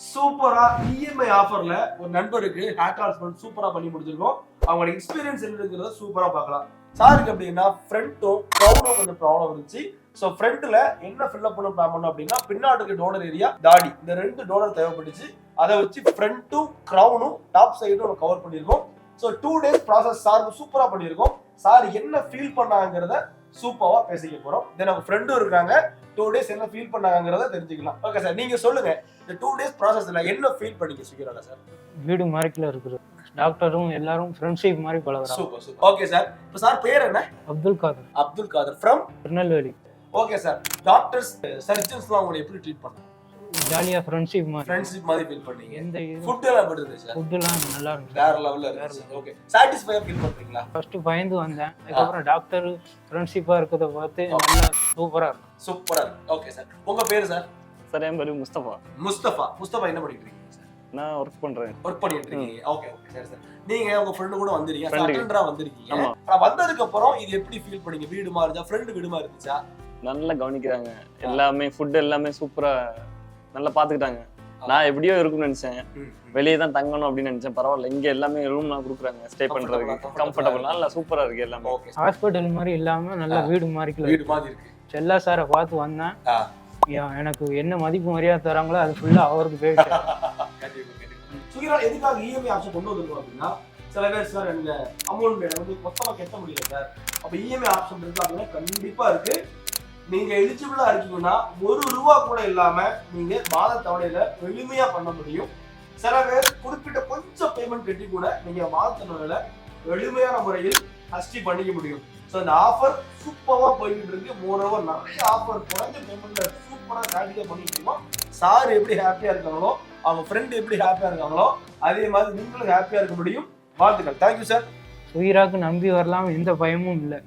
சூப்பரா இஎம்ஐ ஆஃபர்ல ஒரு நண்பருக்கு ஹேர் டிரான்ஸ்பிளான்ட் சூப்பரா பண்ணி முடிச்சிருக்கோம். அவங்களோட எக்ஸ்பீரியன்ஸ் என்னங்கிறத சூப்பரா பார்க்கலாம். சாருக்கு அப்படின்னா ஃப்ரண்ட்டும் க்ரௌனும் கொஞ்சம் ப்ராப்ளம் இருந்துச்சு. ஸோ ஃப்ரண்ட்ல என்ன ஃபில்அப் பண்ண பிளான் பண்ணோம் அப்படின்னா பின்னாடிக்கு டோனர் ஏரியா, தாடி இந்த 2 டோனர் தேவைப்பட்டுச்சு. அதை வச்சு ஃப்ரண்ட்டும் க்ரௌனும் டாப் சைடும் நம்ம கவர் பண்ணியிருக்கோம். ஸோ 2 days ப்ராசஸ் சாருக்கு சூப்பரா பண்ணியிருக்கோம். சார் என்ன ஃபீல் பண்ணாங்கிறத சூப்பரா பேசிக்க போறோம். தென் அவங்க ஃப்ரெண்டும் இருக்காங்க. 2 days என்ன ஃபீல் பண்ணாங்கிறத தெரிஞ்சுக்கலாம். ஓகே சார், நீங்க சொல்லுங்க இந்த 2 days ப்ராசஸ்ல என்ன ஃபீல் பண்ணீங்க சுகிரால சார்? வீடு மாதிரிக்குள்ள இருக்குது. டாக்டரும் எல்லாரும் ஃப்ரெண்ட்ஷிப் மாதிரி பழகுறாங்க. Super super. ஓகே சார், இப்போ சார் பேர் என்ன? Abdul Kader. Abdul Kader from Tirunelveli. Okay sir, doctors சர்ஜன்ஸ்லாம் உங்களை எப்படி ட்ரீட் பண்ணாங்க? ஜாலியா ஃப்ரெண்ட்ஷிப் மாதிரி ஃபீல் பண்ணீங்க. எந்த ஃபுட் எல்லாம் எப்படி இருந்துச்சு சார்? ஃபுட் எல்லாம் நல்லா இருந்துச்சு. வேற லெவல்ல இருந்துச்சு. ஓகே, சாட்டிஸ்ஃபையா ஃபீல் பண்றீங்களா? ஃபர்ஸ்ட் பயந்து வந்தேன். அதுக்கப்புறம் டாக்டர் ஃப்ரெண்ட்ஷிப்பா இருக்கத பார்த்து நல்லா சூப்பரா இருக்கு. சூப்பரா இருக்கு. ஓகே சார், உங்க பேர் சார்? சார் என் பேரு முஸ்தபா. முஸ்தபா என்ன பண்ணிட்டு இருக்கீங்க சார்? நான் ஒர்க் பண்றேன். ஒர்க் பண்ணிட்டு இருக்கீங்க. ஓகே ஓகே சரி சார். நீங்க உங்க ஃப்ரெண்ட் கூட வந்திருக்கீங்க, Friend. அட்டெண்டரா வந்திருக்கீங்க. நான் வந்ததுக்கு அப்புறம் இது எப்படி ஃபீல் பண்ணீங்க? வீடு மாறுதா, ஃப்ரெண்ட் வீடு மாதிரி இருந்துச்சா? நல்லா கவனிக்கிறாங்க. எல்லாமே ஃபுட் எல்லாமே சூப்பரா நல்லா பாத்துக்கிட்டாங்க. நான் எப்படியோ இருக்கும்னு நினைச்சேன். வெளியே தான் தங்கணும் அப்படின்னு நினைச்சேன். பரவாயில்ல, இங்க எல்லாமே ரூம்லாம் கொடுக்குறாங்க ஸ்டே பண்றதுக்கு. கம்ஃபர்டபுள், நல்லா சூப்பரா இருக்கு எல்லாமே. ஓகே, ஹாஸ்பிட்டல் மாதிரி இல்லாம நல்ல வீடு மாதிரிக்குள்ள வீடு மாதிரி இருக்கு. செல்லா சாரை பார்த்து வந்தேன். எனக்கு என்ன மதிப்பு மரியாதை தராங்களோ அது ஃபுல்லா அவருக்கு போயிட்டு. சுகிரா எதுக்காக இஎம்ஐ ஆப்ஷன் கொண்டு வந்திருக்கோம் அப்படின்னா, சில பேர் சார் இந்த அமௌண்ட் வந்து மொத்தமா கட்ட முடியல சார், அப்ப இஎம்ஐ ஆப்ஷன் இருக்கு அப்படின்னா கண்டிப்பா இருக்கு. நீங்க எலிஜிபிளா இருக்கீங்கன்னா ₹1 கூட இல்லாம நீங்க மாத தவணையில எளிமையா பண்ண முடியும். சில பேர் குறிப்பிட்ட கொஞ்சம் பேமெண்ட் கட்டி கூட நீங்க மாத தவணையில எளிமையான முறையில் ஹஸ்டி பண்ணிக்க முடியும். ஸோ இந்த ஆஃபர் சூப்பரா போய்கிட்டு இருக்கு. மோரோவர் நிறைய ஆஃபர் குறைஞ்ச பேமெண்ட்ல சூப்பரா காட்டிக்க பண்ணிட்டு இருக்கோம். சார் எப்படி ஹாப்பியா இருக்காங்களோ, அவங்க ஃப்ரெண்ட் எப்படி ஹாப்பியா இருக்காங்களோ, அதே மாதிரி நீங்களும் ஹாப்பியா இருக்க முடியும். வாழ்த்துக்கள். Thank you sir. சுகிராக்கு நம்பி வரலாம், எந்த பயமும் இல்லை.